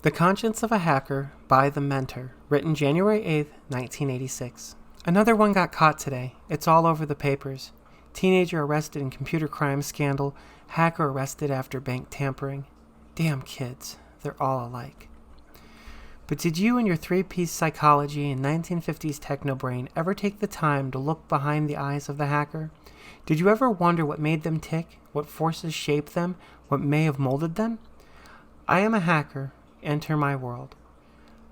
The Conscience of a Hacker by The Mentor, written January 8th, 1986. Another one got caught today. It's all over the papers. Teenager arrested in computer crime scandal. Hacker arrested after bank tampering. Damn kids, they're all alike. But did you and your three-piece psychology and 1950s techno-brain ever take the time to look behind the eyes of the hacker? Did you ever wonder what made them tick, what forces shaped them, what may have molded them? I am a hacker. Enter my world.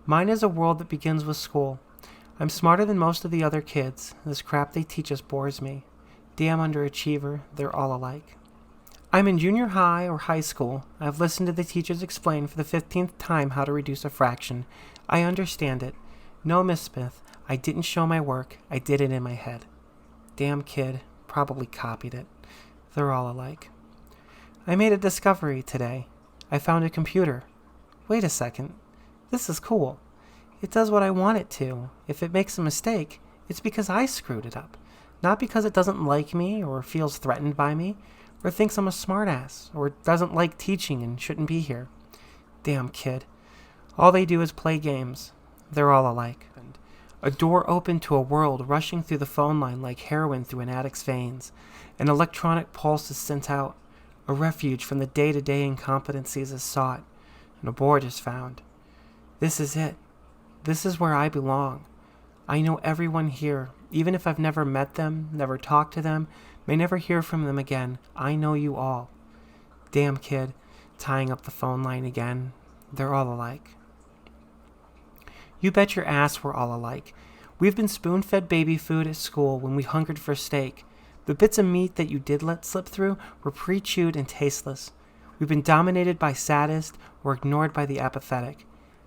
Mine is a world that begins with school. I'm smarter than most of the other kids. This crap they teach us bores me. Damn underachiever, they're all alike. I'm in junior high or high school. I've listened to the teachers explain for the 15th time how to reduce a fraction. I understand it. No, Miss Smith, I didn't show my work. I did it in my head. Damn kid, probably copied it. They're all alike. I made a discovery today. I found a computer. Wait a second. This is cool. It does what I want it to. If it makes a mistake, it's because I screwed it up. Not because it doesn't like me or feels threatened by me or thinks I'm a smartass or doesn't like teaching and shouldn't be here. Damn kid. All they do is play games. They're all alike. And a door opened to a world rushing through the phone line like heroin through an addict's veins. An electronic pulse is sent out. A refuge from the day-to-day incompetencies is sought. And a board is found. This is it. This is where I belong. I know everyone here, even if I've never met them, never talked to them, may never hear from them again. I know you all. Damn kid, tying up the phone line again. They're all alike. You bet your ass we're all alike. We've been spoon-fed baby food at school when we hungered for steak. The bits of meat that you did let slip through were pre-chewed and tasteless. We've been dominated by sadists or ignored by the apathetic.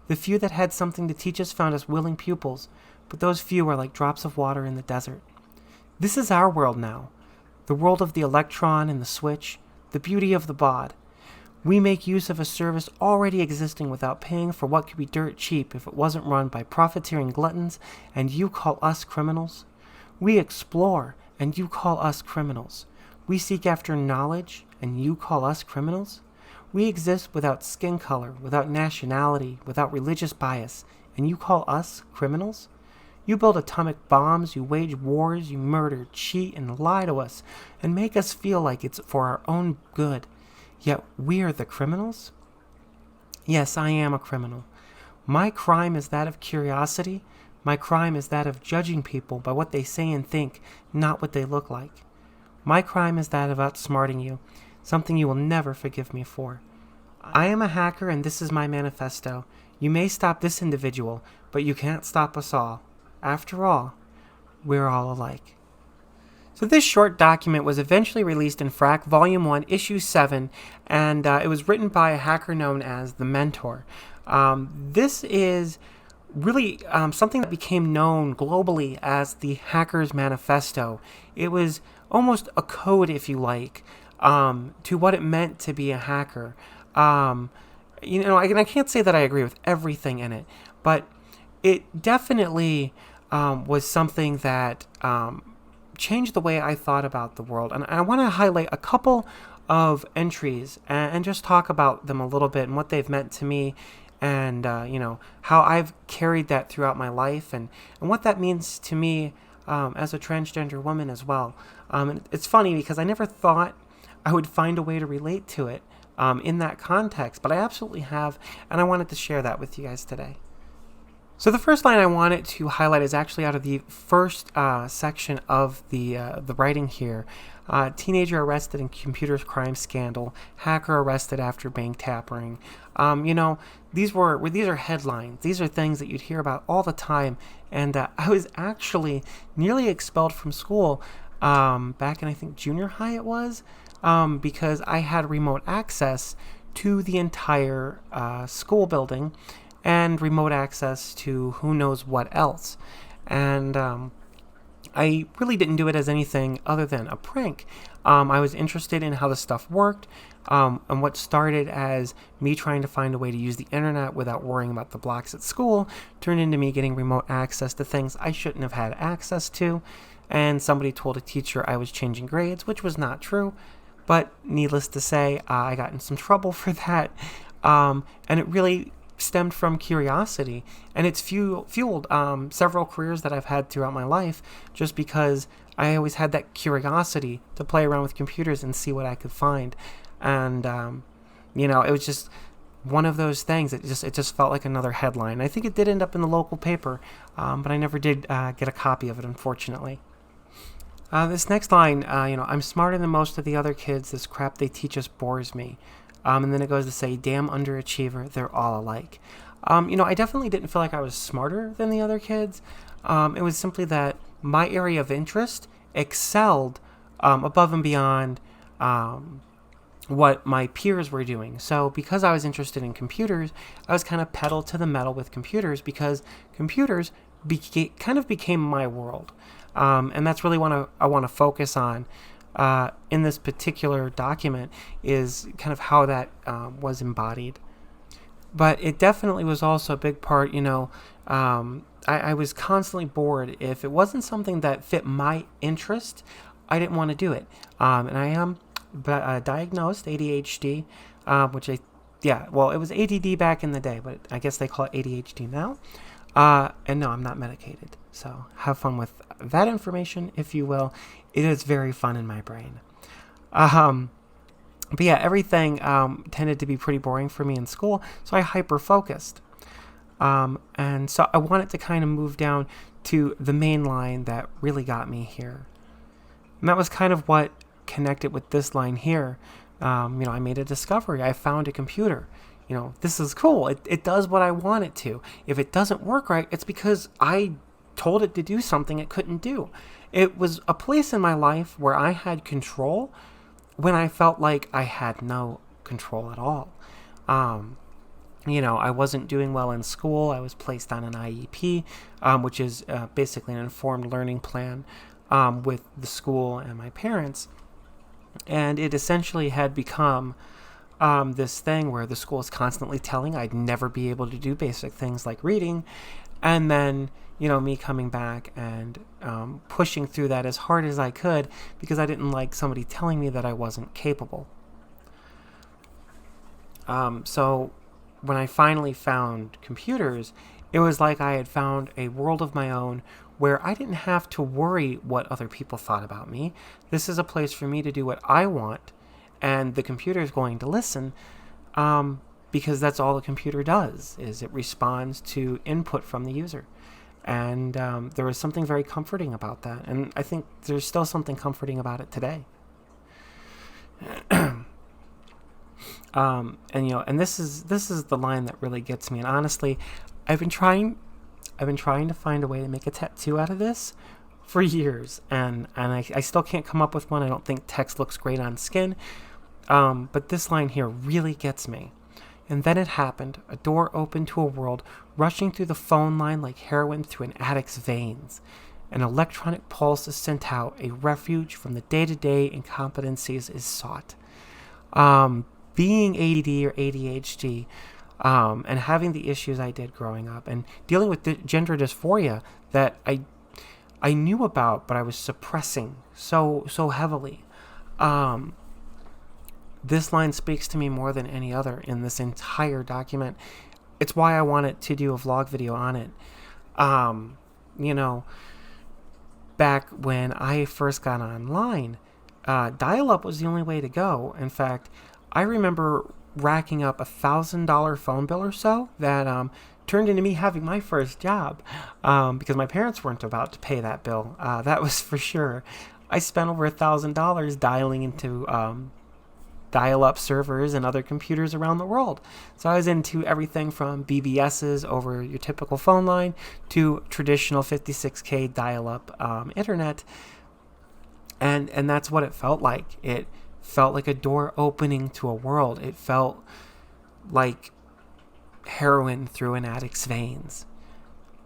The few that had something to teach us found us willing pupils, but those few are like drops of water in the desert. This is our world now, the world of the electron and the switch, the beauty of the bod. We make use of a service already existing without paying for what could be dirt cheap if it wasn't run by profiteering gluttons, and you call us criminals? We explore, and you call us criminals. We seek after knowledge, and you call us criminals? We exist without skin color, without nationality, without religious bias, and you call us criminals? You build atomic bombs, you wage wars, you murder, cheat, and lie to us, and make us feel like it's for our own good. Yet we are the criminals? Yes, I am a criminal. My crime is that of curiosity. My crime is that of judging people by what they say and think, not what they look like. My crime is that of outsmarting you, something you will never forgive me for. I am a hacker and this is my manifesto. You may stop this individual, but you can't stop us all. After all, we're all alike. So this short document was eventually released in FRAC Volume 1, Issue 7, and it was written by a hacker known as The Mentor. This is really something that became known globally as the Hackers Manifesto. It was almost a code, if you like, to what it meant to be a hacker. I can't say that I agree with everything in it, but it definitely was something that changed the way I thought about the world. And I want to highlight a couple of entries and just talk about them a little bit and what they've meant to me and, how I've carried that throughout my life and what that means to me as a transgender woman as well. And it's funny because I never thought I would find a way to relate to it in that context, but I absolutely have, and I wanted to share that with you guys today. So the first line I wanted to highlight is actually out of the first section of the writing here. Teenager arrested in computer crime scandal. Hacker arrested after bank tampering. These are headlines. These are things that you'd hear about all the time. And I was actually nearly expelled from school back in, I think, junior high it was, because I had remote access to the entire school building and remote access to who knows what else. And I really didn't do it as anything other than a prank. I was interested in how the stuff worked, and what started as me trying to find a way to use the internet without worrying about the blocks at school turned into me getting remote access to things I shouldn't have had access to. And somebody told a teacher I was changing grades, which was not true. But needless to say, I got in some trouble for that. And it really stemmed from curiosity, and it's fueled several careers that I've had throughout my life, just because I always had that curiosity to play around with computers and see what I could find. And it was just one of those things. It just felt like another headline. I think it did end up in the local paper, but I never did get a copy of it, unfortunately. This next line, I'm smarter than most of the other kids. This crap they teach us bores me. And then it goes to say, damn underachiever, they're all alike. I definitely didn't feel like I was smarter than the other kids. It was simply that my area of interest excelled above and beyond what my peers were doing. So because I was interested in computers, I was kind of pedal to the metal with computers, because computers kind of became my world. And that's really what I want to focus on in this particular document, is kind of how that was embodied. But it definitely was also a big part, I was constantly bored. If it wasn't something that fit my interest, I didn't want to do it. And I am diagnosed ADHD, it was ADD back in the day, but I guess they call it ADHD now. And no, I'm not medicated. So have fun with that information, if you will. It is very fun in my brain. But yeah, everything tended to be pretty boring for me in school, so I hyper-focused. And so I wanted to kind of move down to the main line that really got me here. And that was kind of what connected with this line here. I made a discovery. I found a computer. This is cool. It does what I want it to. If it doesn't work right, it's because I told it to do something it couldn't do. It was a place in my life where I had control when I felt like I had no control at all. I wasn't doing well in school. I was placed on an IEP, which is basically an informed learning plan with the school and my parents. And it essentially had become this thing where the school is constantly telling I'd never be able to do basic things like reading. And then, me coming back and pushing through that as hard as I could, because I didn't like somebody telling me that I wasn't capable. So when I finally found computers, it was like I had found a world of my own where I didn't have to worry what other people thought about me. This is a place for me to do what I want, and the computer is going to listen, because that's all the computer does, is it responds to input from the user. And there was something very comforting about that, and I think there's still something comforting about it today. And this is the line that really gets me. And honestly, I've been trying to find a way to make a tattoo out of this for years, and I still can't come up with one. I don't think text looks great on skin, but this line here really gets me. And then it happened. A door opened to a world rushing through the phone line like heroin through an addict's veins. An electronic pulse is sent out. A refuge from the day-to-day incompetencies is sought. Being ADD or ADHD, and having the issues I did growing up, and dealing with the gender dysphoria that I knew about, but I was suppressing so heavily. This line speaks to me more than any other in this entire document. It's why I wanted to do a vlog video on it. Back when I first got online, dial-up was the only way to go. In fact, I remember racking up $1,000 phone bill or so that turned into me having my first job, because my parents weren't about to pay that bill. That was for sure. I spent over $1,000 dialing into dial-up servers and other computers around the world. So I was into everything from BBSs over your typical phone line to traditional 56K dial-up internet. And that's what it felt like. It felt like a door opening to a world. It felt like heroin through an addict's veins.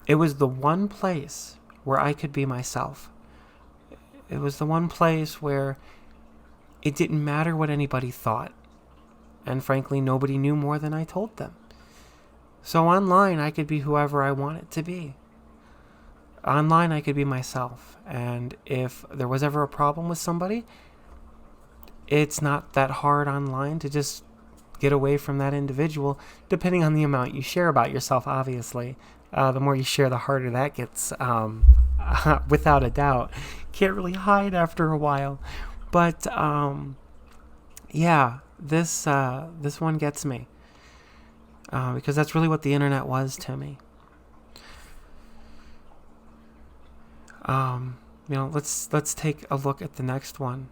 It was the one place where I could be myself. It was the one place where it didn't matter what anybody thought. And frankly, nobody knew more than I told them. So online, I could be whoever I wanted to be. Online, I could be myself. And if there was ever a problem with somebody, it's not that hard online to just get away from that individual, depending on the amount you share about yourself, obviously. The more you share, the harder that gets, without a doubt. Can't really hide after a while. But, yeah, this one gets me. Because that's really what the internet was to me. Let's take a look at the next one.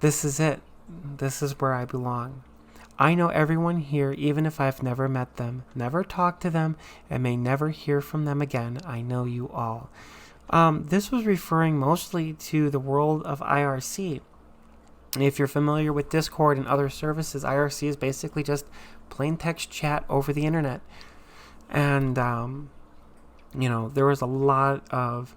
This is it. This is where I belong. I know everyone here, even if I've never met them, never talked to them, and may never hear from them again. I know you all. This was referring mostly to the world of IRC. If you're familiar with Discord and other services, IRC is basically just plain text chat over the internet. And, there was a lot of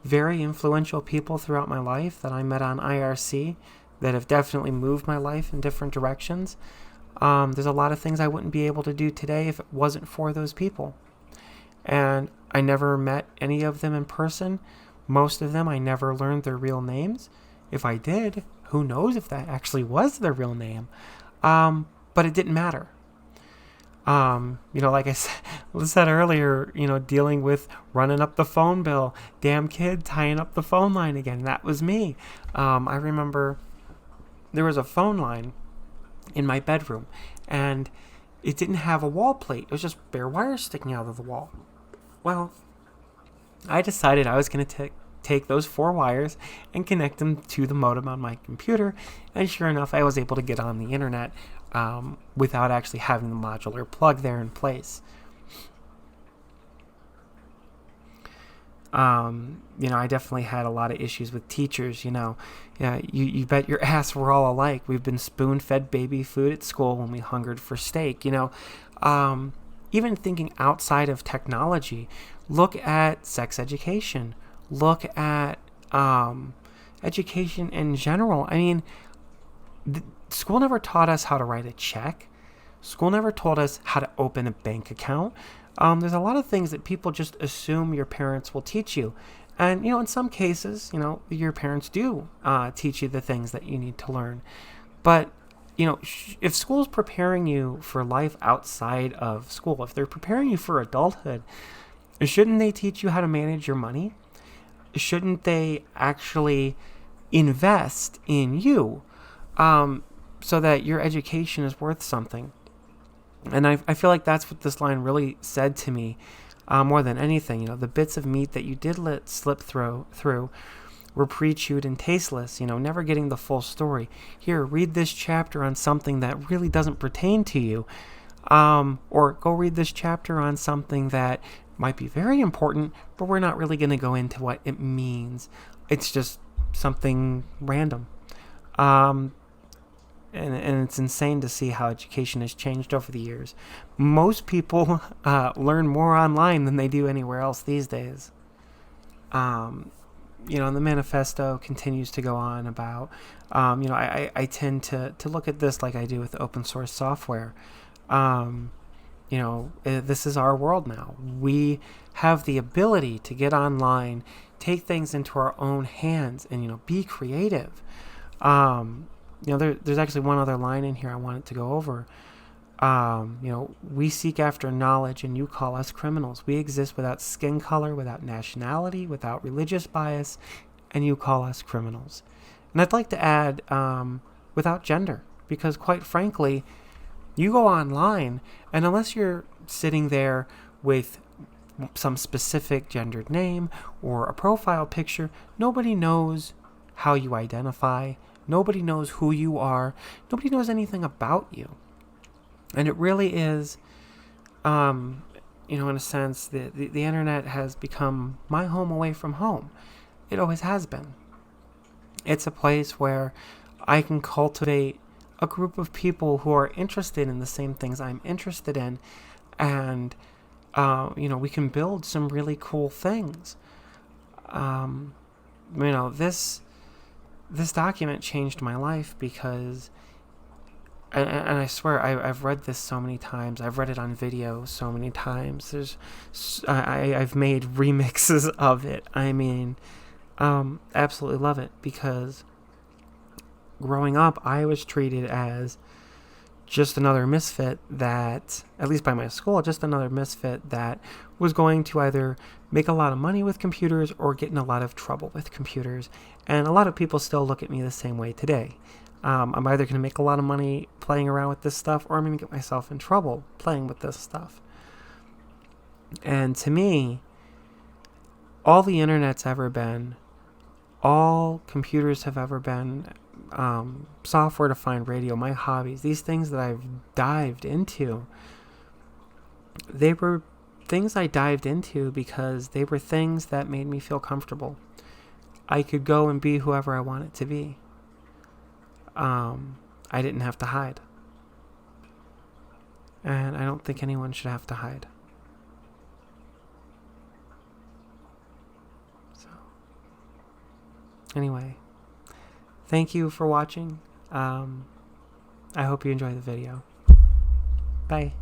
very influential people throughout my life that I met on IRC that have definitely moved my life in different directions. There's a lot of things I wouldn't be able to do today if it wasn't for those people. And I never met any of them in person. Most of them, I never learned their real names. If I did, who knows if that actually was their real name. But it didn't matter. Like I said earlier, dealing with running up the phone bill, damn kid tying up the phone line again. That was me. I remember there was a phone line in my bedroom, and it didn't have a wall plate. It was just bare wires sticking out of the wall. Well, I decided I was going to take those 4 wires and connect them to the modem on my computer, and sure enough, I was able to get on the internet without actually having the modular plug there in place. I definitely had a lot of issues with teachers. You bet your ass we're all alike. We've been spoon-fed baby food at school when we hungered for steak. Even thinking outside of technology, look at sex education. Look at education in general. I mean, school never taught us how to write a check. School never taught us how to open a bank account. There's a lot of things that people just assume your parents will teach you. And, in some cases, your parents do teach you the things that you need to learn. But, if school's preparing you for life outside of school, if they're preparing you for adulthood, shouldn't they teach you how to manage your money? Shouldn't they actually invest in you so that your education is worth something? And I feel like that's what this line really said to me more than anything. The bits of meat that you did let slip through were pre-chewed and tasteless, never getting the full story. Here, read this chapter on something that really doesn't pertain to you. Or go read this chapter on something that might be very important, but we're not really going to go into what it means. It's just something random. And it's insane to see how education has changed over the years. Most people learn more online than they do anywhere else these days. The manifesto continues to go on about, I tend to look at this like I do with open source software. This is our world now. We have the ability to get online, take things into our own hands, and, be creative. There's actually one other line in here I wanted to go over. We seek after knowledge, and you call us criminals. We exist without skin color, without nationality, without religious bias, and you call us criminals. And I'd like to add, without gender, because quite frankly, you go online, and unless you're sitting there with some specific gendered name or a profile picture, nobody knows how you identify. Nobody knows who you are. Nobody knows anything about you. And it really is, in a sense, the internet has become my home away from home. It always has been. It's a place where I can cultivate a group of people who are interested in the same things I'm interested in, and we can build some really cool things. This document changed my life because, and I swear I've read this so many times. I've read it on video so many times. I've made remixes of it. Absolutely love it because growing up, I was treated as just another misfit that, at least by my school, just another misfit that was going to either make a lot of money with computers or get in a lot of trouble with computers. And a lot of people still look at me the same way today. I'm either going to make a lot of money playing around with this stuff, or I'm going to get myself in trouble playing with this stuff. And to me, all the internet's ever been, all computers have ever been, software-defined radio, my hobbies, these things that I've dived into, they were things I dived into because they were things that made me feel comfortable. I could go and be whoever I wanted to be. I didn't have to hide. And I don't think anyone should have to hide. So, anyway, thank you for watching. I hope you enjoy the video. Bye.